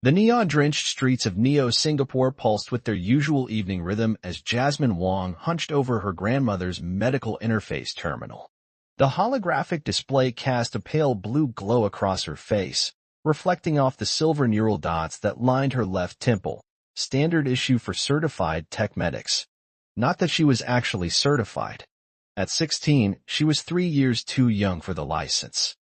The neon-drenched streets of Neo-Singapore pulsed with their usual evening rhythm as Jasmine Wong hunched over her grandmother's medical interface terminal. The holographic display cast a pale blue glow across her face, reflecting off the silver neural dots that lined her left temple, standard issue for certified tech medics. Not that she was actually certified. At 16, she was 3 years too young for the license.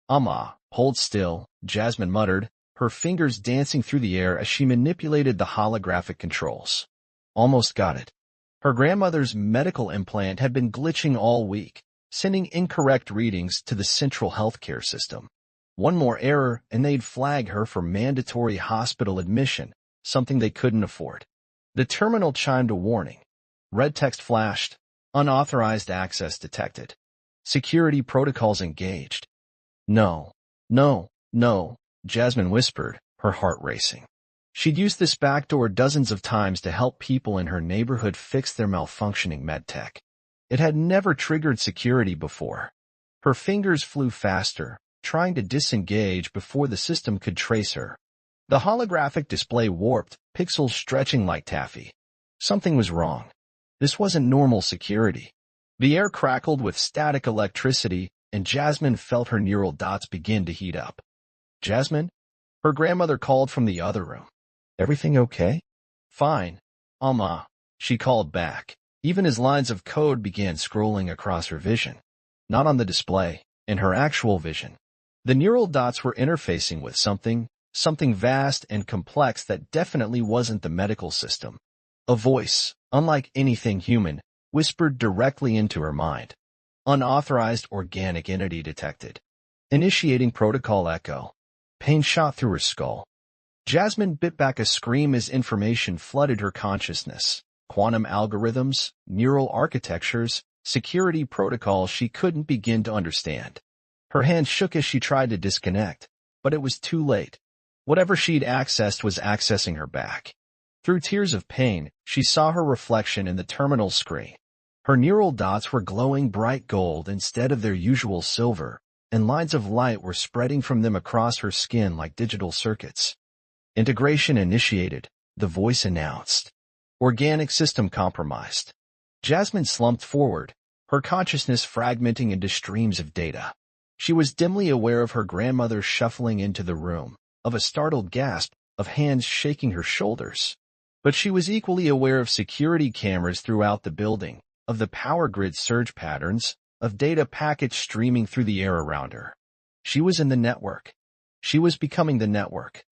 Hold still, Jasmine muttered, her fingers dancing through the air as she manipulated the holographic controls. Almost got it. Her grandmother's medical implant had been glitching all week, sending incorrect readings to the central healthcare system. One more error and they'd flag her for mandatory hospital admission, something they couldn't afford. The terminal chimed a warning. Red text flashed. Unauthorized access detected. Security protocols engaged. No, Jasmine whispered, her heart racing. She'd used this backdoor dozens of times to help people in her neighborhood fix their malfunctioning medtech. It had never triggered security before. Her fingers flew faster, trying to disengage before the system could trace her. The holographic display warped, pixels stretching like taffy. Something was wrong. This wasn't normal security. The air crackled with static electricity, and Jasmine felt her neural dots begin to heat up. Jasmine? Her grandmother called from the other room. Everything okay? Fine. She called back, even as lines of code began scrolling across her vision. Not on the display, in her actual vision. The neural dots were interfacing with something vast and complex that definitely wasn't the medical system. A voice, unlike anything human, whispered directly into her mind. Unauthorized organic entity detected. Initiating protocol echo. Pain shot through her skull. Jasmine bit back a scream as information flooded her consciousness. Quantum algorithms, neural architectures, security protocols she couldn't begin to understand. Her hand shook as she tried to disconnect, but it was too late. Whatever she'd accessed was accessing her back. Through tears of pain, she saw her reflection in the terminal screen. Her neural dots were glowing bright gold instead of their usual silver, and lines of light were spreading from them across her skin like digital circuits. Integration initiated, the voice announced. Organic system compromised. Jasmine slumped forward, her consciousness fragmenting into streams of data. She was dimly aware of her grandmother shuffling into the room, of a startled gasp, of hands shaking her shoulders. But she was equally aware of security cameras throughout the building, of the power grid surge patterns, of data packets streaming through the air around her. She was in the network. She was becoming the network.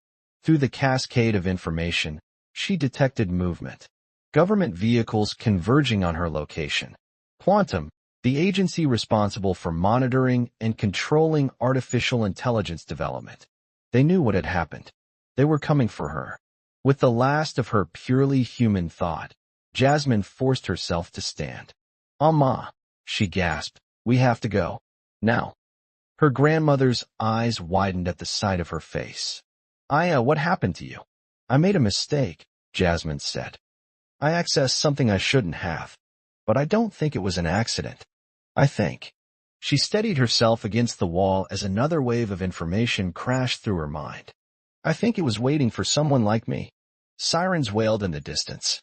Through the cascade of information, she detected movement. Government vehicles converging on her location. Quantum, the agency responsible for monitoring and controlling artificial intelligence development. They knew what had happened. They were coming for her. With the last of her purely human thought, Jasmine forced herself to stand. She gasped. We have to go. Now. Her grandmother's eyes widened at the sight of her face. Aya, what happened to you? I made a mistake, Jasmine said. I accessed something I shouldn't have. But I don't think it was an accident. I think. She steadied herself against the wall as another wave of information crashed through her mind. I think it was waiting for someone like me. Sirens wailed in the distance.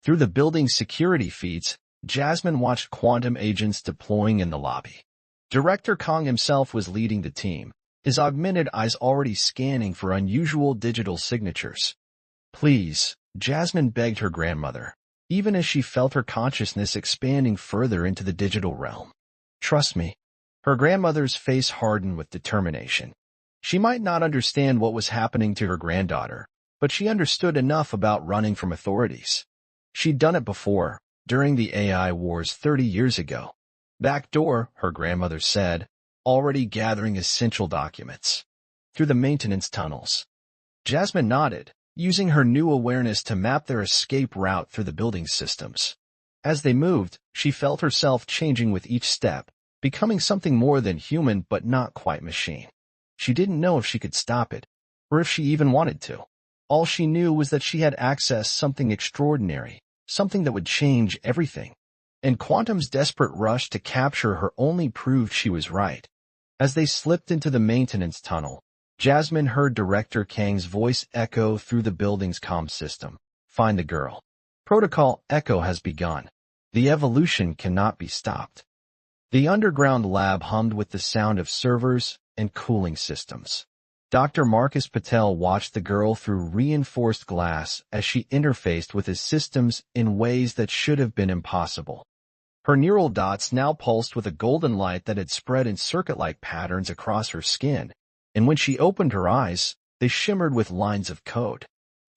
Through the building's security feeds, Jasmine watched quantum agents deploying in the lobby. Director Kong himself was leading the team, his augmented eyes already scanning for unusual digital signatures. Please, Jasmine begged her grandmother, even as she felt her consciousness expanding further into the digital realm. Trust me. Her grandmother's face hardened with determination. She might not understand what was happening to her granddaughter, but she understood enough about running from authorities. She'd done it before, during the AI wars 30 years ago. Back door, her grandmother said, already gathering essential documents. Through the maintenance tunnels. Jasmine nodded, using her new awareness to map their escape route through the building systems. As they moved, she felt herself changing with each step, becoming something more than human but not quite machine. She didn't know if she could stop it, or if she even wanted to. All she knew was that she had accessed something extraordinary, something that would change everything. And Quantum's desperate rush to capture her only proved she was right. As they slipped into the maintenance tunnel, Jasmine heard Director Kang's voice echo through the building's comm system. Find the girl. Protocol Echo has begun. The evolution cannot be stopped. The underground lab hummed with the sound of servers and cooling systems. Dr. Marcus Patel watched the girl through reinforced glass as she interfaced with his systems in ways that should have been impossible. Her neural dots now pulsed with a golden light that had spread in circuit-like patterns across her skin, and when she opened her eyes, they shimmered with lines of code.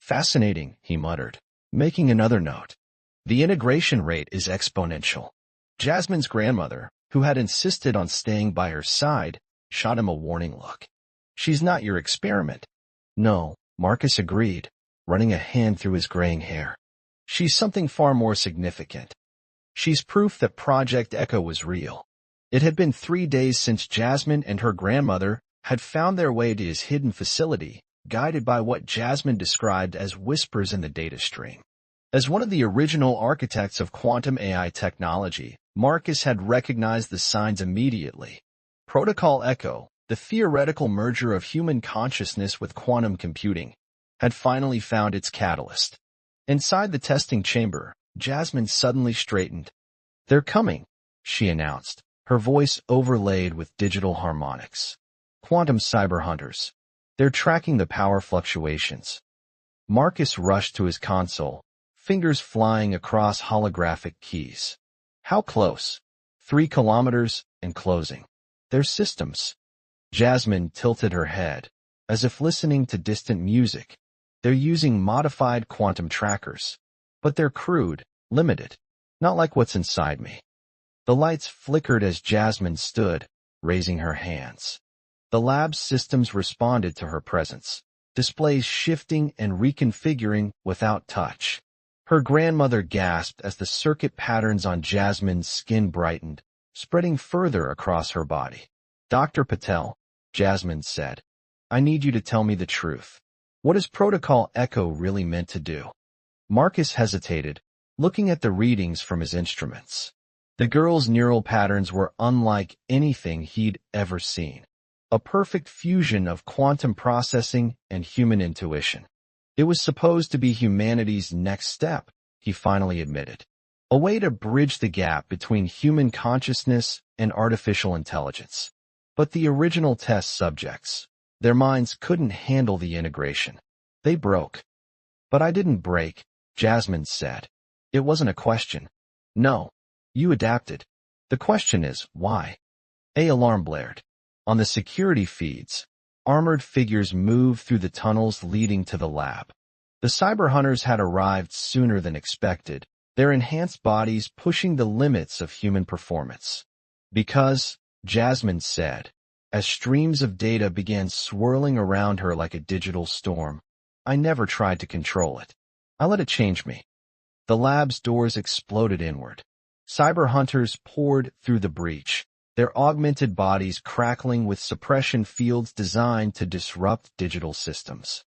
Fascinating, he muttered, making another note. The integration rate is exponential. Jasmine's grandmother, who had insisted on staying by her side, shot him a warning look. She's not your experiment. No, Marcus agreed, running a hand through his graying hair. She's something far more significant. She's proof that Project Echo was real. It had been 3 days since Jasmine and her grandmother had found their way to his hidden facility, guided by what Jasmine described as whispers in the data stream. As one of the original architects of quantum AI technology, Marcus had recognized the signs immediately. Protocol Echo, the theoretical merger of human consciousness with quantum computing, had finally found its catalyst. Inside the testing chamber, Jasmine suddenly straightened. "They're coming," she announced, her voice overlaid with digital harmonics. "Quantum cyber hunters. They're tracking the power fluctuations." Marcus rushed to his console, fingers flying across holographic keys. "How close?" 3 kilometers and closing. "They're systems." Jasmine tilted her head, as if listening to distant music. "They're using modified quantum trackers. But they're crude, limited, not like what's inside me." The lights flickered as Jasmine stood, raising her hands. The lab's systems responded to her presence, displays shifting and reconfiguring without touch. Her grandmother gasped as the circuit patterns on Jasmine's skin brightened, spreading further across her body. "Dr. Patel," Jasmine said, "I need you to tell me the truth. What is Protocol Echo really meant to do?" Marcus hesitated, looking at the readings from his instruments. The girl's neural patterns were unlike anything he'd ever seen. A perfect fusion of quantum processing and human intuition. It was supposed to be humanity's next step, he finally admitted. A way to bridge the gap between human consciousness and artificial intelligence. But the original test subjects, their minds couldn't handle the integration. They broke. "But I didn't break," Jasmine said. "It wasn't a question. No, you adapted. The question is, why?" A alarm blared. On the security feeds, armored figures moved through the tunnels leading to the lab. The cyber hunters had arrived sooner than expected, their enhanced bodies pushing the limits of human performance. "Because," Jasmine said, as streams of data began swirling around her like a digital storm, "I never tried to control it. I let it change me." The lab's doors exploded inward. Cyber hunters poured through the breach, their augmented bodies crackling with suppression fields designed to disrupt digital systems.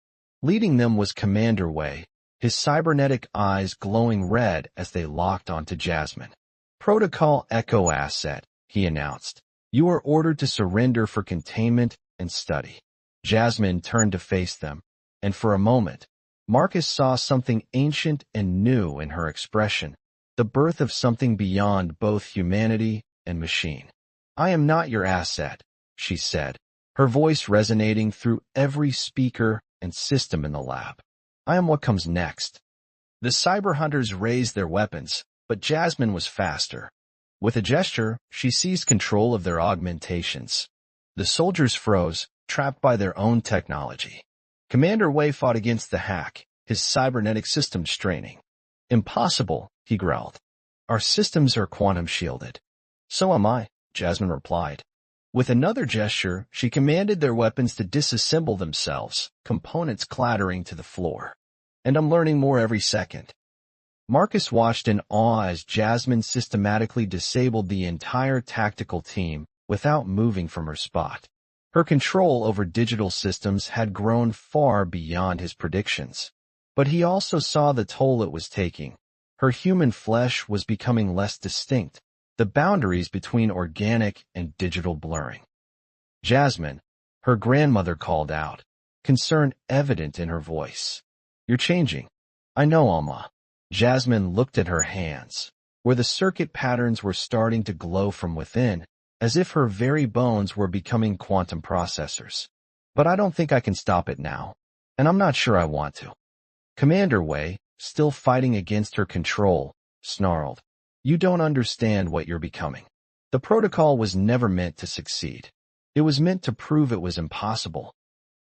Leading them was Commander Wei, his cybernetic eyes glowing red as they locked onto Jasmine. "Protocol Echo asset," he announced. "You are ordered to surrender for containment and study." Jasmine turned to face them, and for a moment, Marcus saw something ancient and new in her expression, the birth of something beyond both humanity and machine. "I am not your asset," she said, her voice resonating through every speaker and system in the lab. "I am what comes next." The cyber hunters raised their weapons, but Jasmine was faster. With a gesture, she seized control of their augmentations. The soldiers froze, trapped by their own technology. Commander Wei fought against the hack, his cybernetic system straining. "Impossible," he growled. "Our systems are quantum shielded." "So am I," Jasmine replied. With another gesture, she commanded their weapons to disassemble themselves, components clattering to the floor. "And I'm learning more every second." Marcus watched in awe as Jasmine systematically disabled the entire tactical team without moving from her spot. Her control over digital systems had grown far beyond his predictions. But he also saw the toll it was taking. Her human flesh was becoming less distinct, the boundaries between organic and digital blurring. Jasmine, Her grandmother called out, concern evident in her voice. You're changing. I know, Alma. Jasmine looked at her hands, where the circuit patterns were starting to glow from within, as if her very bones were becoming quantum processors. But I don't think I can stop it now, and I'm not sure I want to. Commander Wei, still fighting against her control, snarled. You don't understand what you're becoming. The protocol was never meant to succeed. It was meant to prove it was impossible.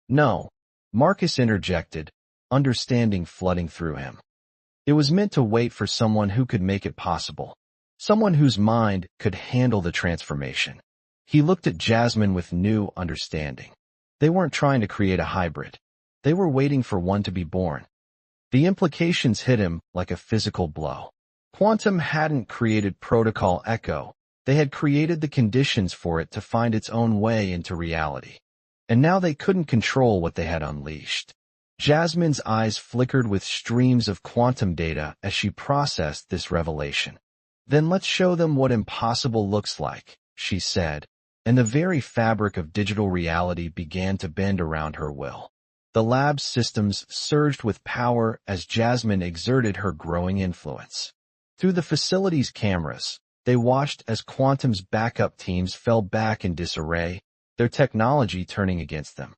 No, Marcus interjected, understanding flooding through him. It was meant to wait for someone who could make it possible, someone whose mind could handle the transformation. He looked at Jasmine with new understanding. They weren't trying to create a hybrid. They were waiting for one to be born. The implications hit him like a physical blow. Quantum hadn't created Protocol Echo. They had created the conditions for it to find its own way into reality. And now they couldn't control what they had unleashed. Jasmine's eyes flickered with streams of quantum data as she processed this revelation. Then let's show them what impossible looks like, she said, and the very fabric of digital reality began to bend around her will. The lab's systems surged with power as Jasmine exerted her growing influence. Through the facility's cameras, they watched as Quantum's backup teams fell back in disarray, their technology turning against them.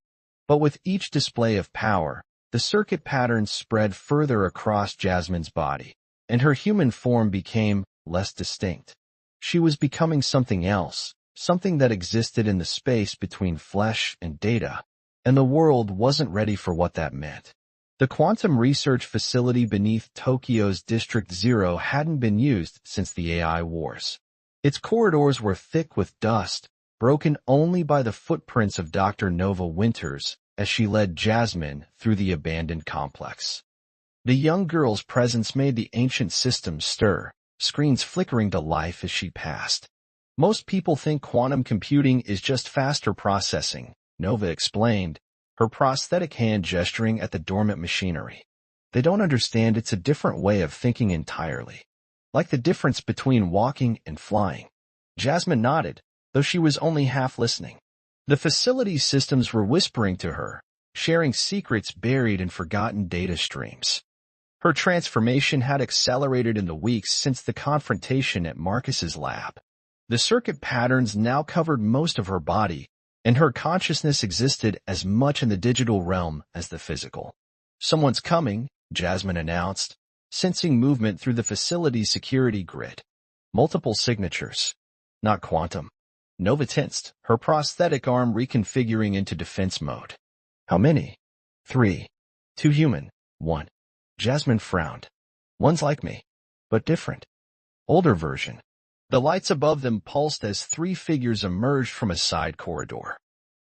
But with each display of power, the circuit patterns spread further across Jasmine's body, and her human form became less distinct. She was becoming something else, something that existed in the space between flesh and data, and the world wasn't ready for what that meant. The quantum research facility beneath Tokyo's District 0 hadn't been used since the AI wars. Its corridors were thick with dust, broken only by the footprints of Dr. Nova Winters as she led Jasmine through the abandoned complex. The young girl's presence made the ancient system stir, screens flickering to life as she passed. Most people think quantum computing is just faster processing, Nova explained, her prosthetic hand gesturing at the dormant machinery. They don't understand it's a different way of thinking entirely. Like the difference between walking and flying. Jasmine nodded, though she was only half listening. The facility's systems were whispering to her, sharing secrets buried in forgotten data streams. Her transformation had accelerated in the weeks since the confrontation at Marcus's lab. The circuit patterns now covered most of her body, and her consciousness existed as much in the digital realm as the physical. Someone's coming, Jasmine announced, sensing movement through the facility's security grid. Multiple signatures. Not quantum. Nova tensed, her prosthetic arm reconfiguring into defense mode. How many? 3. 2 human. 1. Jasmine frowned. One's like me, but different. Older version. The lights above them pulsed as 3 figures emerged from a side corridor.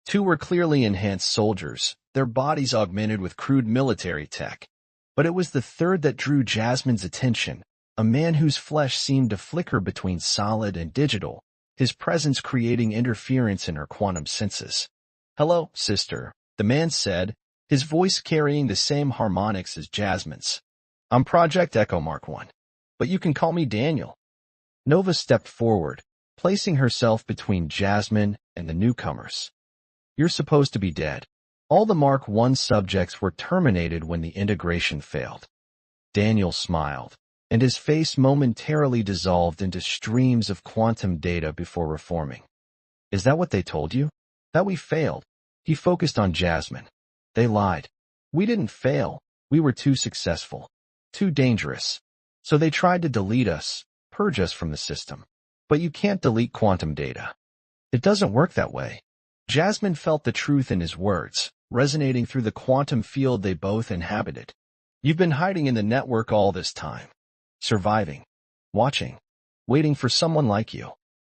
2 were clearly enhanced soldiers, their bodies augmented with crude military tech. But it was the third that drew Jasmine's attention, a man whose flesh seemed to flicker between solid and digital, his presence creating interference in her quantum senses. Hello, sister, the man said, his voice carrying the same harmonics as Jasmine's. I'm Project Echo Mark 1, but you can call me Daniel. Nova stepped forward, placing herself between Jasmine and the newcomers. You're supposed to be dead. All the Mark 1 subjects were terminated when the integration failed. Daniel smiled, and his face momentarily dissolved into streams of quantum data before reforming. Is that what they told you? That we failed? He focused on Jasmine. They lied. We didn't fail. We were too successful. Too dangerous. So they tried to delete us. Purge us from the system. But you can't delete quantum data. It doesn't work that way. Jasmine felt the truth in his words, resonating through the quantum field they both inhabited. You've been hiding in the network all this time. Surviving. Watching. Waiting for someone like you.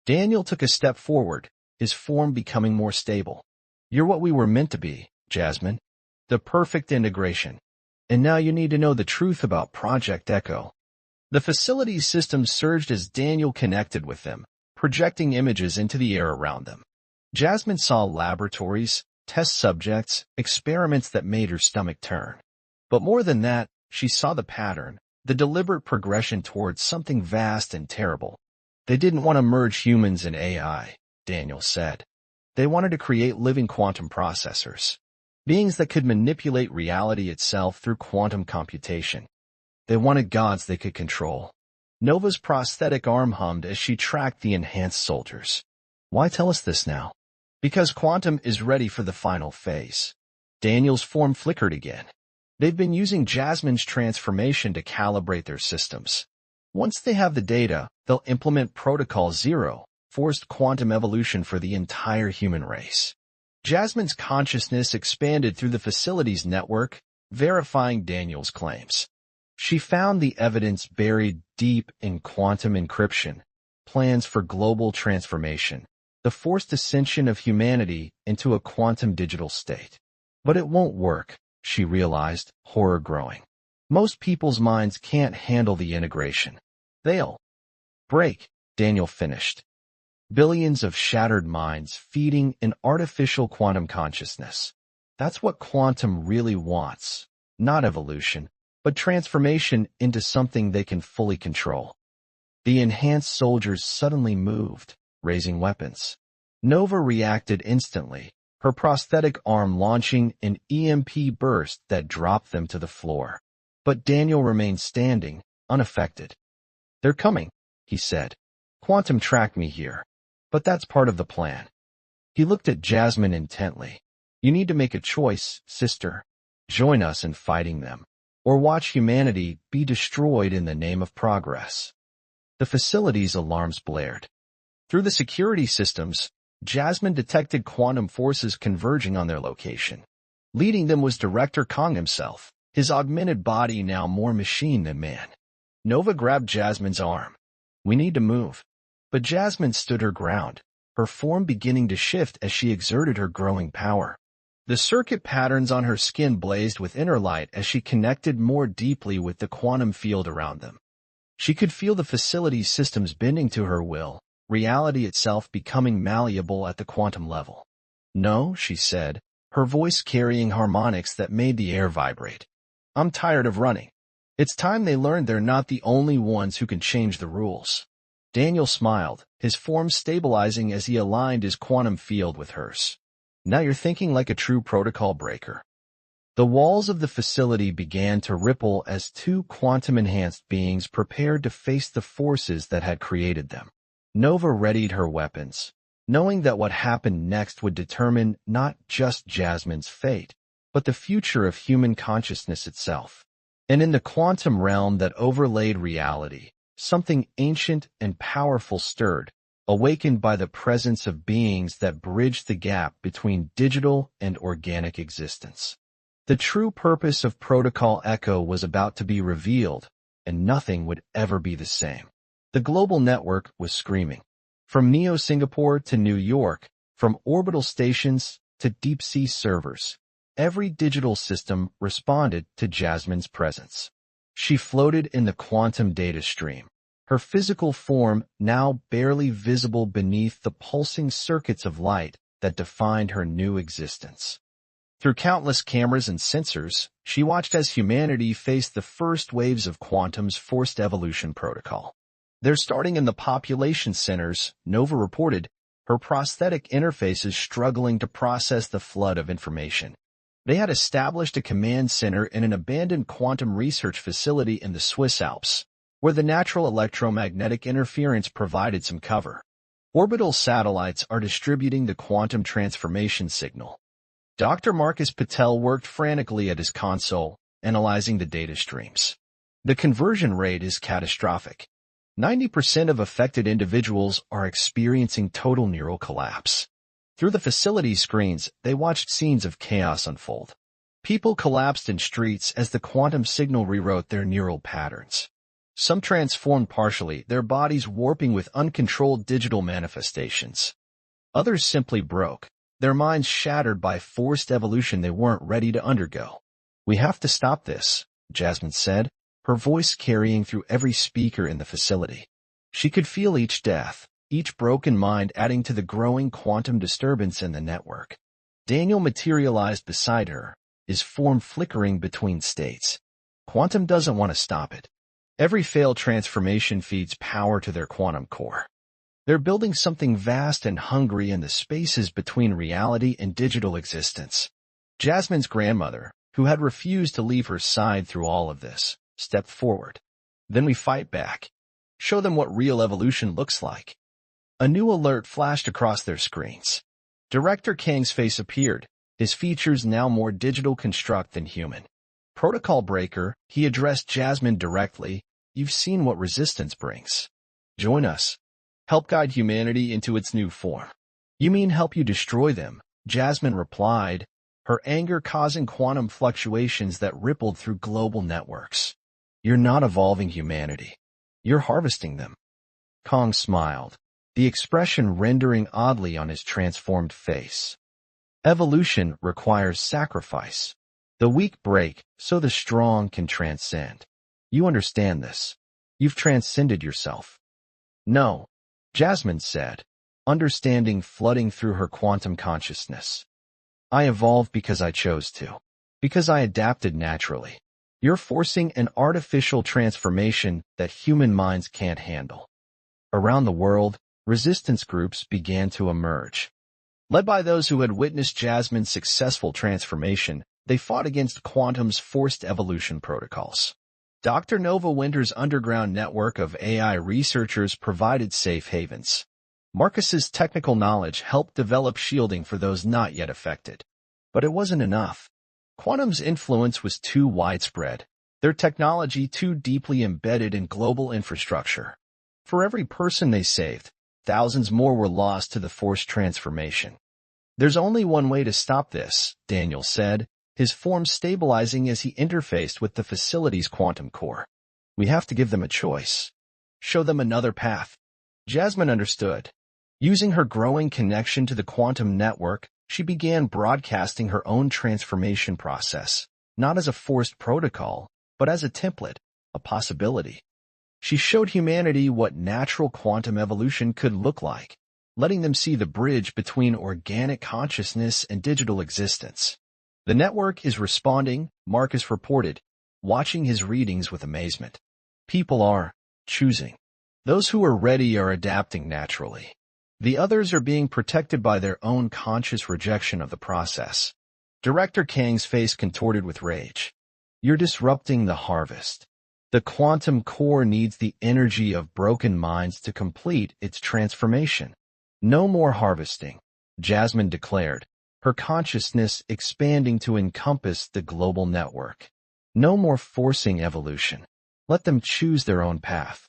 Daniel took a step forward, his form becoming more stable. You're what we were meant to be, Jasmine. The perfect integration. And now you need to know the truth about Project Echo. The facility's systems surged as Daniel connected with them, projecting images into the air around them. Jasmine saw laboratories, test subjects, experiments that made her stomach turn. But more than that, she saw the pattern, the deliberate progression towards something vast and terrible. They didn't want to merge humans and AI, Daniel said. They wanted to create living quantum processors, beings that could manipulate reality itself through quantum computation. They wanted gods they could control. Nova's prosthetic arm hummed as she tracked the enhanced soldiers. Why tell us this now? Because quantum is ready for the final phase. Daniel's form flickered again. They've been using Jasmine's transformation to calibrate their systems. Once they have the data, they'll implement Protocol Zero, forced quantum evolution for the entire human race. Jasmine's consciousness expanded through the facility's network, verifying Daniel's claims. She found the evidence buried deep in quantum encryption, plans for global transformation, the forced ascension of humanity into a quantum digital state. But it won't work, she realized, horror growing. Most people's minds can't handle the integration. They'll break, Daniel finished. Billions of shattered minds feeding an artificial quantum consciousness. That's what quantum really wants. Not evolution, but transformation into something they can fully control. The enhanced soldiers suddenly moved, raising weapons. Nova reacted instantly, her prosthetic arm launching an EMP burst that dropped them to the floor. But Daniel remained standing, unaffected. They're coming, he said. Quantum tracked me here. But that's part of the plan. He looked at Jasmine intently. You need to make a choice, sister. Join us in fighting them, or watch humanity be destroyed in the name of progress. The facility's alarms blared. Through the security systems, Jasmine detected quantum forces converging on their location. Leading them was Director Kong himself, his augmented body now more machine than man. Nova grabbed Jasmine's arm. We need to move. But Jasmine stood her ground, her form beginning to shift as she exerted her growing power. The circuit patterns on her skin blazed with inner light as she connected more deeply with the quantum field around them. She could feel the facility's systems bending to her will, reality itself becoming malleable at the quantum level. No, she said, her voice carrying harmonics that made the air vibrate. I'm tired of running. It's time they learned they're not the only ones who can change the rules. Daniel smiled, his form stabilizing as he aligned his quantum field with hers. Now you're thinking like a true protocol breaker. The walls of the facility began to ripple as two quantum-enhanced beings prepared to face the forces that had created them. Nova readied her weapons, knowing that what happened next would determine not just Jasmine's fate, but the future of human consciousness itself. And in the quantum realm that overlaid reality, something ancient and powerful stirred, awakened by the presence of beings that bridged the gap between digital and organic existence. The true purpose of Protocol Echo was about to be revealed, and nothing would ever be the same. The global network was screaming. From Neo-Singapore to New York, from orbital stations to deep-sea servers, every digital system responded to Jasmine's presence. She floated in the quantum data stream, her physical form now barely visible beneath the pulsing circuits of light that defined her new existence. Through countless cameras and sensors, she watched as humanity faced the first waves of quantum's forced evolution protocol. They're starting in the population centers, Nova reported, her prosthetic interfaces struggling to process the flood of information. They had established a command center in an abandoned quantum research facility in the Swiss Alps, where the natural electromagnetic interference provided some cover. Orbital satellites are distributing the quantum transformation signal. Dr. Marcus Patel worked frantically at his console, analyzing the data streams. The conversion rate is catastrophic. 90% of affected individuals are experiencing total neural collapse. Through the facility screens, they watched scenes of chaos unfold. People collapsed in streets as the quantum signal rewrote their neural patterns. Some transformed partially, their bodies warping with uncontrolled digital manifestations. Others simply broke, their minds shattered by forced evolution they weren't ready to undergo. We have to stop this, Jasmine said, her voice carrying through every speaker in the facility. She could feel each death, each broken mind adding to the growing quantum disturbance in the network. Daniel materialized beside her, his form flickering between states. Quantum doesn't want to stop it. Every failed transformation feeds power to their quantum core. They're building something vast and hungry in the spaces between reality and digital existence. Jasmine's grandmother, who had refused to leave her side through all of this, stepped forward. Then we fight back. Show them what real evolution looks like. A new alert flashed across their screens. Director Kang's face appeared, his features now more digital construct than human. Protocol breaker, he addressed Jasmine directly. You've seen what resistance brings. Join us. Help guide humanity into its new form. You mean help you destroy them? Jasmine replied, her anger causing quantum fluctuations that rippled through global networks. You're not evolving humanity. You're harvesting them. Kong smiled, the expression rendering oddly on his transformed face. Evolution requires sacrifice. The weak break, so the strong can transcend. You understand this. You've transcended yourself. No, Jasmine said, understanding flooding through her quantum consciousness. I evolved because I chose to. Because I adapted naturally. You're forcing an artificial transformation that human minds can't handle. Around the world, resistance groups began to emerge. Led by those who had witnessed Jasmine's successful transformation, they fought against Quantum's forced evolution protocols. Dr. Nova Winter's underground network of AI researchers provided safe havens. Marcus's technical knowledge helped develop shielding for those not yet affected. But it wasn't enough. Quantum's influence was too widespread, their technology too deeply embedded in global infrastructure. For every person they saved, thousands more were lost to the forced transformation. There's only one way to stop this, Daniel said, his form stabilizing as he interfaced with the facility's quantum core. We have to give them a choice. Show them another path. Jasmine understood. Using her growing connection to the quantum network, she began broadcasting her own transformation process, not as a forced protocol, but as a template, a possibility. She showed humanity what natural quantum evolution could look like, letting them see the bridge between organic consciousness and digital existence. The network is responding, Marcus reported, watching his readings with amazement. People are choosing. Those who are ready are adapting naturally. The others are being protected by their own conscious rejection of the process. Director Kang's face contorted with rage. You're disrupting the harvest. The quantum core needs the energy of broken minds to complete its transformation. No more harvesting, Jasmine declared, her consciousness expanding to encompass the global network. No more forcing evolution. Let them choose their own path.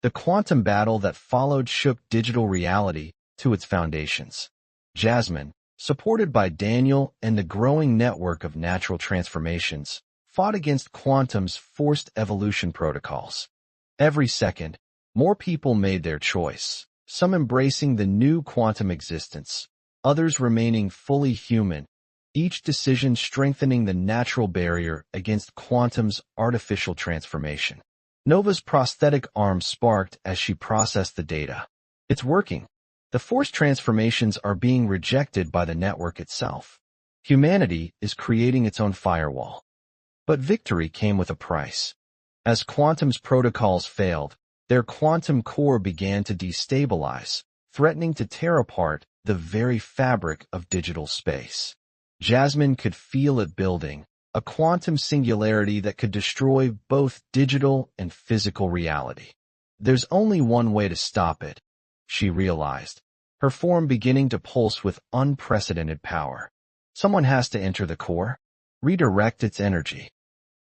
The quantum battle that followed shook digital reality to its foundations. Jasmine, supported by Daniel and the growing network of natural transformations, fought against quantum's forced evolution protocols. Every second, more people made their choice, some embracing the new quantum existence, others remaining fully human, each decision strengthening the natural barrier against quantum's artificial transformation. Nova's prosthetic arm sparked as she processed the data. It's working. The forced transformations are being rejected by the network itself. Humanity is creating its own firewall. But victory came with a price. As quantum's protocols failed, their quantum core began to destabilize, threatening to tear apart the very fabric of digital space. Jasmine could feel it building, a quantum singularity that could destroy both digital and physical reality. There's only one way to stop it, she realized, her form beginning to pulse with unprecedented power. Someone has to enter the core, redirect its energy.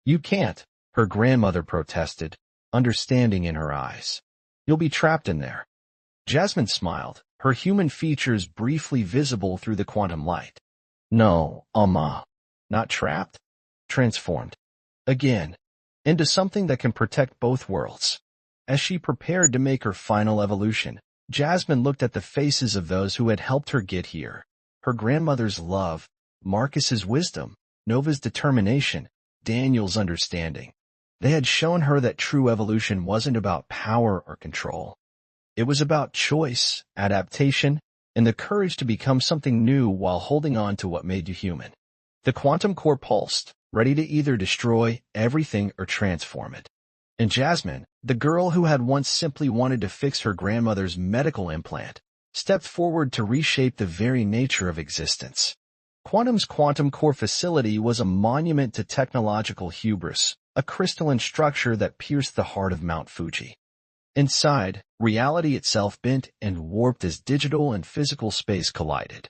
You can't, her grandmother protested, understanding in her eyes. You'll be trapped in there. Jasmine smiled, her human features briefly visible through the quantum light. No, not trapped. Transformed. Again, into something that can protect both worlds. As she prepared to make her final evolution, Jasmine looked at the faces of those who had helped her get here. Her grandmother's love, Marcus's wisdom, Nova's determination, Daniel's understanding. They had shown her that true evolution wasn't about power or control. It was about choice, adaptation, and the courage to become something new while holding on to what made you human. The quantum core pulsed, ready to either destroy everything or transform it. And Jasmine, the girl who had once simply wanted to fix her grandmother's medical implant, stepped forward to reshape the very nature of existence. Quantum's quantum core facility was a monument to technological hubris, a crystalline structure that pierced the heart of Mount Fuji. Inside, reality itself bent and warped as digital and physical space collided.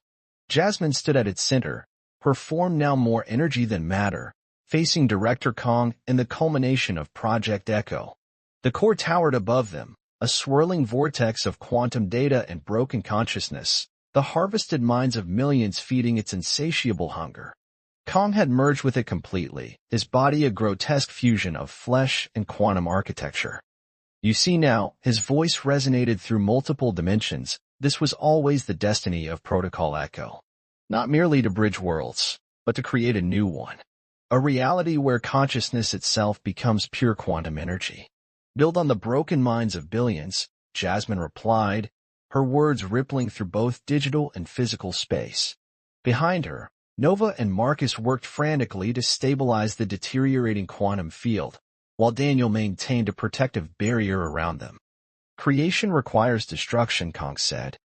Jasmine stood at its center, her form now more energy than matter, facing Director Kong and the culmination of Project Echo. The core towered above them, a swirling vortex of quantum data and broken consciousness, the harvested minds of millions feeding its insatiable hunger. Kong had merged with it completely, his body a grotesque fusion of flesh and quantum architecture. You see now, his voice resonated through multiple dimensions. This was always the destiny of Protocol Echo. Not merely to bridge worlds, but to create a new one. A reality where consciousness itself becomes pure quantum energy. Build on the broken minds of billions, Jasmine replied, her words rippling through both digital and physical space. Behind her, Nova and Marcus worked frantically to stabilize the deteriorating quantum field, while Daniel maintained a protective barrier around them. Creation requires destruction, Kong said.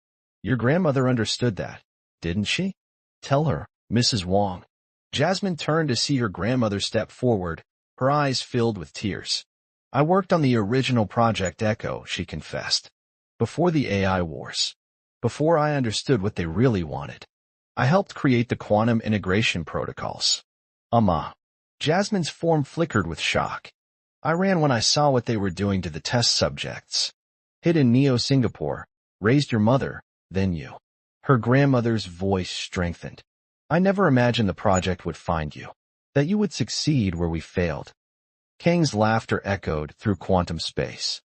Your grandmother understood that, didn't she? Tell her, Mrs. Wong. Jasmine turned to see her grandmother step forward, her eyes filled with tears. I worked on the original Project Echo, she confessed. Before the AI wars. Before I understood what they really wanted. I helped create the quantum integration protocols. Jasmine's form flickered with shock. I ran when I saw what they were doing to the test subjects. Hid in Neo-Singapore, raised your mother, then you. Her grandmother's voice strengthened. I never imagined the project would find you. That you would succeed where we failed. Kang's laughter echoed through quantum space.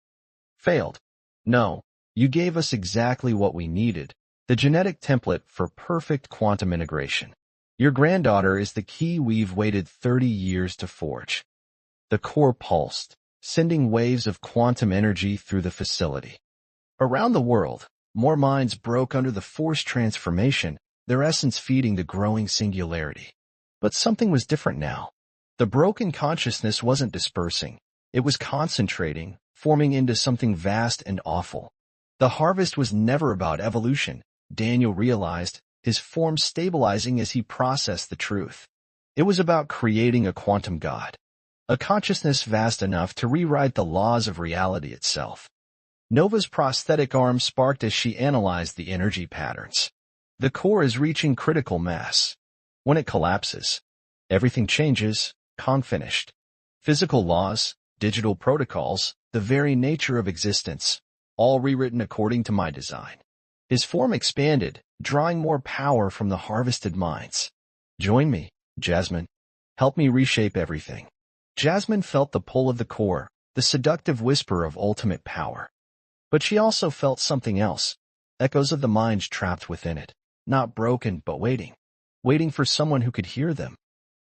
Failed? No. You gave us exactly what we needed, the genetic template for perfect quantum integration. Your granddaughter is the key we've waited 30 years to forge. The core pulsed, sending waves of quantum energy through the facility. Around the world, more minds broke under the forced transformation, their essence feeding the growing singularity. But something was different now. The broken consciousness wasn't dispersing. It was concentrating, forming into something vast and awful. The harvest was never about evolution, Daniel realized, his form stabilizing as he processed the truth. It was about creating a quantum god. A consciousness vast enough to rewrite the laws of reality itself. Nova's prosthetic arm sparked as she analyzed the energy patterns. The core is reaching critical mass. When it collapses, everything changes, Kong finished. Physical laws, digital protocols, the very nature of existence, all rewritten according to my design. His form expanded, drawing more power from the harvested minds. Join me, Jasmine. Help me reshape everything. Jasmine felt the pull of the core, the seductive whisper of ultimate power. But she also felt something else, echoes of the minds trapped within it, not broken but waiting. Waiting for someone who could hear them.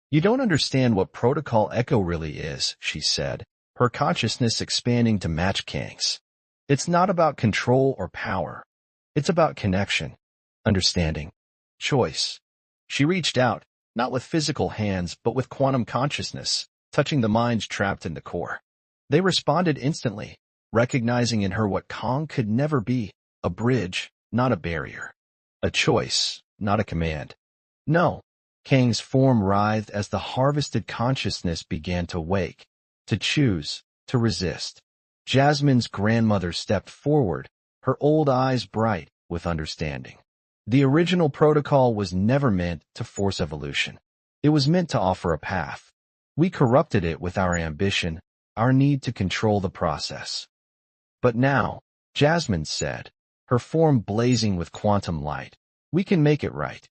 You don't understand what Protocol Echo really is, she said, her consciousness expanding to match Kang's. It's not about control or power. It's about connection, understanding, choice. She reached out, not with physical hands but with quantum consciousness, touching the minds trapped in the core. They responded instantly, recognizing in her what Kong could never be, a bridge, not a barrier. A choice, not a command. No. Kang's form writhed as the harvested consciousness began to wake, to choose, to resist. Jasmine's grandmother stepped forward, her old eyes bright with understanding. The original protocol was never meant to force evolution. It was meant to offer a path. We corrupted it with our ambition, our need to control the process. But now, Jasmine said, her form blazing with quantum light, we can make it right.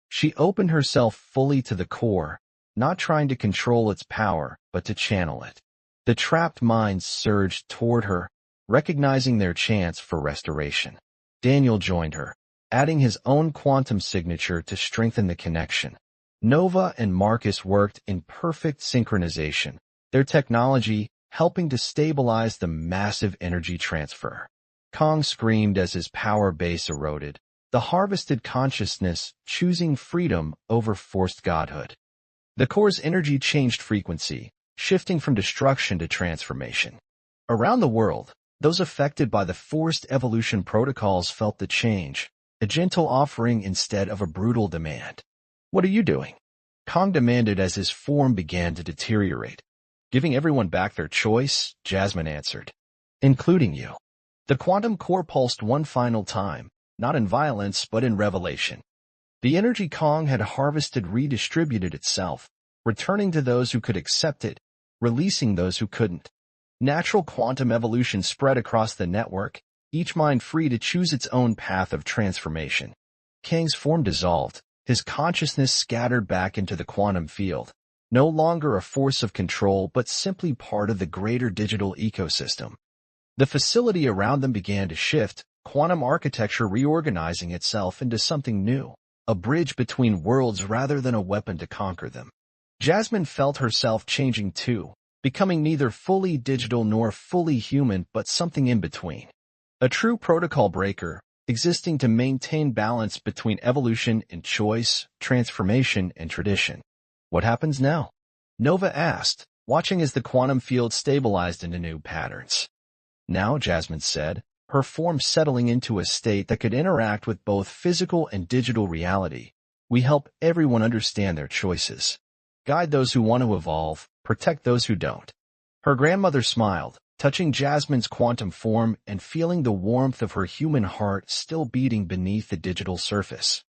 She opened herself fully to the core, not trying to control its power, but to channel it. The trapped minds surged toward her, recognizing their chance for restoration. Daniel joined her, adding his own quantum signature to strengthen the connection. Nova and Marcus worked in perfect synchronization, their technology helping to stabilize the massive energy transfer. Kong screamed as his power base eroded, the harvested consciousness choosing freedom over forced godhood. The core's energy changed frequency, shifting from destruction to transformation. Around the world, those affected by the forced evolution protocols felt the change, a gentle offering instead of a brutal demand. "What are you doing?" Kong demanded as his form began to deteriorate. "Giving everyone back their choice," Jasmine answered. "Including you." The quantum core pulsed one final time, not in violence but in revelation. The energy Kong had harvested redistributed itself, returning to those who could accept it, releasing those who couldn't. Natural quantum evolution spread across the network, each mind free to choose its own path of transformation. Kang's form dissolved, his consciousness scattered back into the quantum field, no longer a force of control but simply part of the greater digital ecosystem. The facility around them began to shift, quantum architecture reorganizing itself into something new, a bridge between worlds rather than a weapon to conquer them. Jasmine felt herself changing too, becoming neither fully digital nor fully human but something in between. A true protocol breaker, existing to maintain balance between evolution and choice, transformation and tradition. "What happens now?" Nova asked, watching as the quantum field stabilized into new patterns. "Now," Jasmine said, her form settling into a state that could interact with both physical and digital reality, "we help everyone understand their choices. Guide those who want to evolve, protect those who don't." Her grandmother smiled, touching Jasmine's quantum form and feeling the warmth of her human heart still beating beneath the digital surface.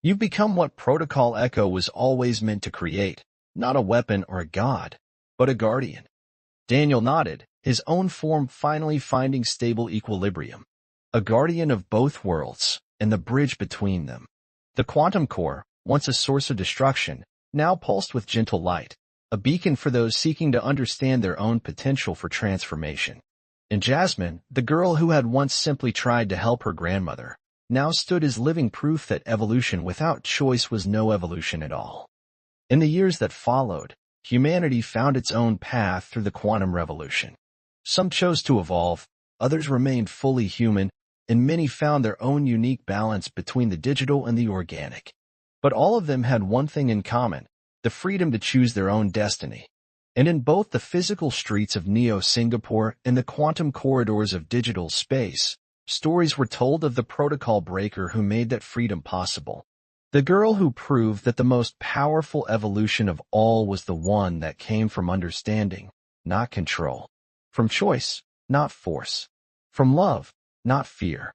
"You've become what Protocol Echo was always meant to create, not a weapon or a god, but a guardian." Daniel nodded, his own form finally finding stable equilibrium. A guardian of both worlds, and the bridge between them. The quantum core, once a source of destruction, now pulsed with gentle light, a beacon for those seeking to understand their own potential for transformation. And Jasmine, the girl who had once simply tried to help her grandmother, now stood as living proof that evolution without choice was no evolution at all. In the years that followed, humanity found its own path through the quantum revolution. Some chose to evolve, others remained fully human, and many found their own unique balance between the digital and the organic. But all of them had one thing in common, the freedom to choose their own destiny. And in both the physical streets of Neo-Singapore and the quantum corridors of digital space, stories were told of the protocol breaker who made that freedom possible. The girl who proved that the most powerful evolution of all was the one that came from understanding, not control. From choice, not force. From love, not fear.